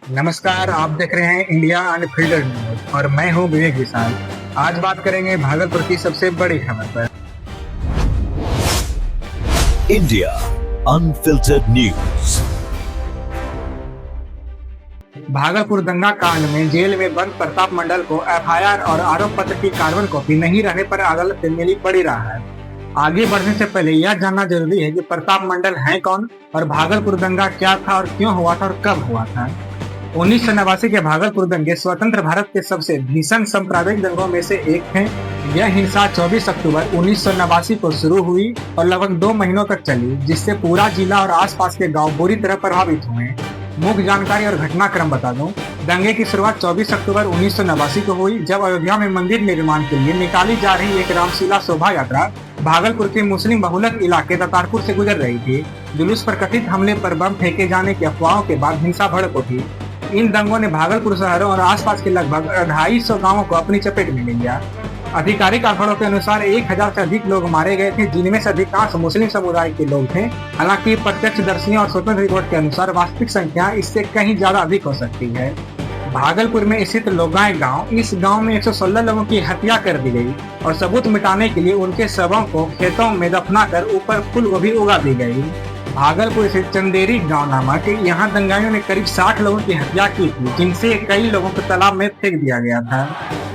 नमस्कार, आप देख रहे हैं इंडिया अनफिल्टर्ड न्यूज और मैं हूं विवेक विशाल। आज बात करेंगे भागलपुर की सबसे बड़ी खबर पर। India unfiltered news. भागलपुर दंगा कांड में जेल में बंद प्रताप मंडल को एफआईआर और आरोप पत्र की कार्बन कॉपी नहीं रहने पर अदालत से मिली बड़ी राहत। आगे बढ़ने से पहले यह जानना जरूरी है कि प्रताप मंडल हैं कौन और भागलपुर दंगा क्या था और क्यों हुआ था और कब हुआ था। 1989 के भागलपुर दंगे स्वतंत्र भारत के सबसे भीषण सांप्रदायिक दंगों में से एक थे। यह हिंसा 24 अक्टूबर 1989 को शुरू हुई और लगभग 2 महीनों तक चली, जिससे पूरा जिला और आसपास के गांव बुरी तरह प्रभावित हुए। मुख्य जानकारी और घटनाक्रम बता दूं। दंगे की शुरुआत 24 अक्टूबर 1989 को हुई, जब अयोध्या में मंदिर निर्माण के लिए निकाली जा रही एक रामशीला शोभा यात्रा भागलपुर के मुस्लिम बहुलक इलाके दातारपुर से गुजर रही थी। जुलूस पर कथित हमले पर बम फेंके जाने की अफवाहों के बाद हिंसा भड़क उठी। इन दंगों ने भागलपुर शहरों और आसपास के लगभग 250 गांवों को अपनी चपेट में ले लिया। आधिकारिक आंकड़ों के अनुसार 1000 से अधिक लोग मारे गए थे, जिनमें से अधिकांश मुस्लिम समुदाय के लोग थे। हालांकि प्रत्यक्षदर्शियों और स्वतंत्र रिपोर्ट के अनुसार वास्तविक संख्या इससे कहीं ज्यादा अधिक हो सकती है। भागलपुर में स्थित लोगाई गांव, इस गांव में 116 लोगों की हत्या कर दी गई और सबूत मिटाने के लिए उनके शवों को खेतों में दफनाकर ऊपर फूल गोभी उगा दी गई। भागलपुर से चंदेरी गांव नामक यहाँ दंगाइयों ने करीब 60 लोगों की हत्या की थी, जिनसे कई लोगों को तालाब में फेंक दिया गया था।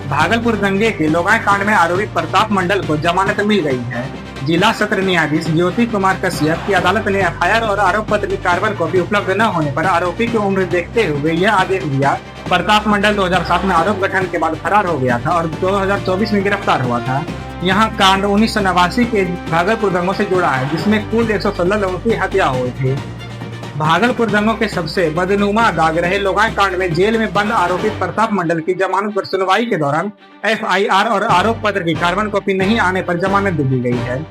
भागलपुर दंगे के लोगाई कांड में आरोपी प्रताप मंडल को जमानत मिल गई है। जिला सत्र न्यायाधीश ज्योति कुमार कश्यप की अदालत ने एफआईआर और आरोप पत्र की कार्बन कॉपी उपलब्ध न होने पर आरोपी की उम्र देखते हुए यह आदेश दिया। प्रताप मंडल 2007 में आरोप गठन के बाद फरार हो गया था और 2024 में गिरफ्तार हुआ था। यहाँ कांड 1989 के भागलपुर दंगों से जुड़ा है, जिसमें कुल 116 लोगों की हत्या हुई थी। भागलपुर दंगों के सबसे बदनुमा दाग रहे लोगाई कांड में जेल में बंद आरोपी प्रताप मंडल की जमानत पर सुनवाई के दौरान एफआईआर और आरोप पत्र की कार्बन कॉपी नहीं आने पर जमानत दी गई है।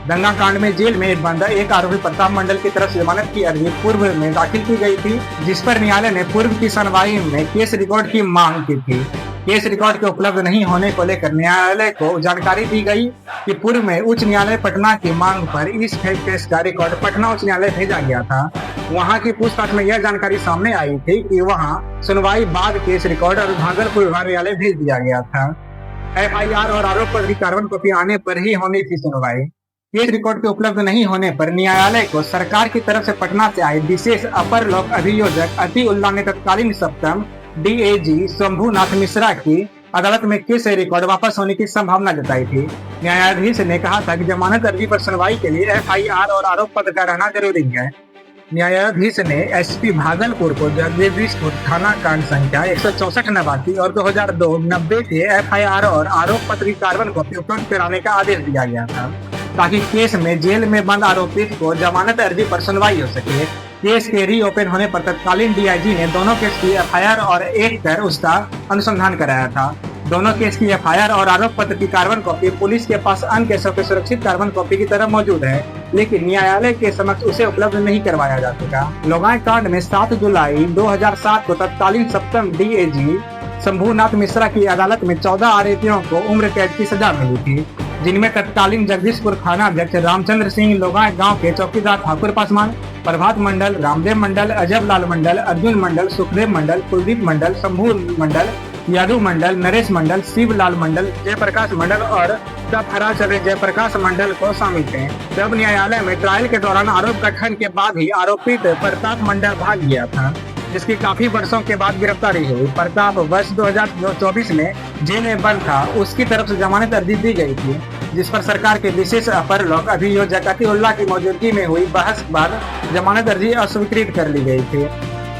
दंगा कांड में जेल में बंद एक आरोपी प्रताप मंडल की तरफ से जमानत की अर्जी पूर्व में दाखिल की गई थी, जिस पर न्यायालय ने पूर्व की सुनवाई में केस रिकॉर्ड की मांग की थी। केस रिकॉर्ड के उपलब्ध नहीं होने को लेकर न्यायालय को जानकारी दी गई कि पूर्व में उच्च न्यायालय पटना की मांग पर इस केस का रिकॉर्ड पटना उच्च न्यायालय भेजा गया था। वहां की पूछताछ में यह जानकारी सामने आई थी कि वहां सुनवाई बाद केस रिकॉर्ड और भागलपुर न्यायालय भेज दिया गया था। एफआईआर और आरोप पत्र की कार्बन कॉपी आने पर ही होनी थी सुनवाई। केस रिकॉर्ड के उपलब्ध नहीं होने पर न्यायालय को सरकार की तरफ से पटना से आए विशेष अपर लोक अभियोजक अतिउल्लाह ने तत्कालीन सप्तम डीएजी शंभुनाथ मिश्रा की अदालत में केस रिकॉर्ड वापस होने की संभावना जताई थी। न्यायाधीश ने कहा था कि जमानत अर्जी पर सुनवाई के लिए एफआईआर और आरोप पत्र का रहना जरूरी है। न्यायाधीश ने एसपी भागलपुर को जगदीशपुर थाना कांड संख्या 164 नवासी और 2002-90 के एफआईआर और आरोप पत्र की कार्बन कॉपी उपलब्ध कराने का आदेश दिया गया था, ताकि केस में जेल में बंद आरोपित को जमानत अर्जी पर सुनवाई हो सके। केस के रीओपन होने पर तत्कालीन डीआईजी ने दोनों केस की एफआईआर और एक कर उसका अनुसंधान कराया था। दोनों केस की एफआईआर और आरोप पत्र की कार्बन कॉपी पुलिस के पास अन्य केसों के सुरक्षित कार्बन कॉपी की तरह मौजूद है, लेकिन न्यायालय के समक्ष उसे उपलब्ध नहीं करवाया जा सका। लोगाई कांड में 7 जुलाई 2007 को तत्कालीन सप्तम डीएजी शंभुनाथ मिश्रा की अदालत में 14 आरोपियों को उम्र कैद की सजा मिली थी, जिनमें तत्कालीन जगदीशपुर थाना अध्यक्ष रामचंद्र सिंह, लोगाई गांव के चौकीदार ठाकुर पासवान, प्रभात मंडल, रामदेव मंडल, अजब लाल मंडल, अर्जुन मंडल, सुखदेव मंडल, कुलदीप मंडल, शंभू मंडल, यादव मंडल, नरेश मंडल, शिवलाल मंडल, जयप्रकाश मंडल और फराचंद्र जयप्रकाश मंडल को शामिल थे। जब न्यायालय में ट्रायल के दौरान आरोप गठन के बाद ही आरोपित प्रताप मंडल भाग गया था, जिसकी काफी वर्षों के बाद गिरफ्तारी हुई। प्रताप वर्ष 2024 में जेल में बंद था। उसकी तरफ से जमानत अर्जी दी गई थी, जिस पर सरकार के विशेष अपर लोक अभियोजक अतिउल्लाह की मौजूदगी में हुई बहस बाद जमानत अर्जी अस्वीकृत कर ली गई थी।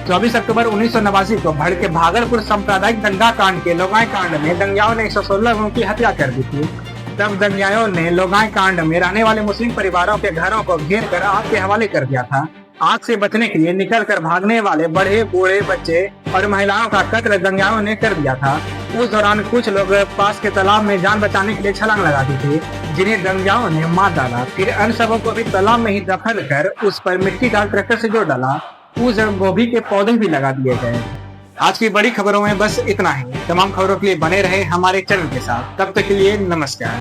24 अक्टूबर 1989 को भड़के भागलपुर सांप्रदायिक दंगा कांड के लोगाई कांड में दंगाइयों ने 116 लोगों की हत्या कर दी थी। तब दंगाइयों ने लोगाई कांड में रहने वाले मुस्लिम परिवारों के घरों को घेर कर आग के हवाले कर दिया था। आग से बचने के लिए निकल कर भागने वाले बड़े बूढ़े बच्चे और महिलाओं का कत्ल दंगाइयों ने कर दिया था। उस दौरान कुछ लोग पास के तालाब में जान बचाने के लिए छलांग लगा दी थी, जिन्हें दंगाइयों ने मार डाला। फिर अन्य सबों को भी तालाब में ही दफन कर उस पर मिट्टी डाल ट्रैक्टर से जोड़ डाला। उस गोभी के पौधे भी लगा दिए गए। आज की बड़ी खबरों में बस इतना ही। तमाम खबरों के लिए बने रहे हमारे चैनल के साथ। तब तक के लिए नमस्कार।